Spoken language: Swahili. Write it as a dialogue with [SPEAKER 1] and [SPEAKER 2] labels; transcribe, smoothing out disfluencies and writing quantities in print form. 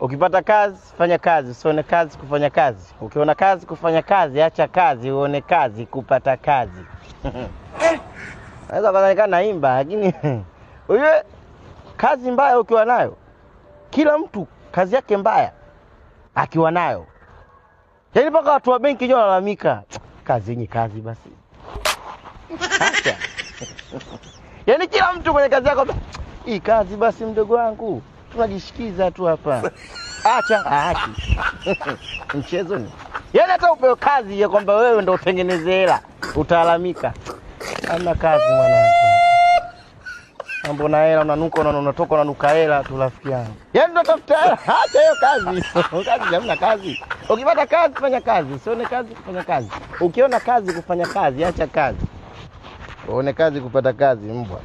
[SPEAKER 1] Ukipata kazi, fanya kazi, usione kazi kufanya kazi. Ukiona kazi kufanya kazi, acha kazi, uone kazi kupata kazi. Naweza kadhalika naimba, lakini wewe kazi mbaya ukiwa nayo, kila mtu kazi yake mbaya akiwa nayo. Yaani mpaka watu wa benki ndio wanalalamika, kazi ni kazi basi. Acha. Yaani kila mtu kwenye kazi yake, hii kazi basi mdogo wangu. Tunajishikiza tu hapa. Acha. Mchezo ni. Yaani hata upewe kazi ya kwamba wewe ndio utengeneze hela, utalamika. Hamna kazi mwanangu. Mambo na hela unanuka unatoka unanuka hela tu rafiki yangu. Yaani unatafuta hela, acha hiyo kazi. Kazi hamna kazi. Ukipata kazi fanya kazi, usione kazi kufanya kazi. Ukiona kazi kufanya kazi, acha kazi. Uone kazi kupata kazi mbwa.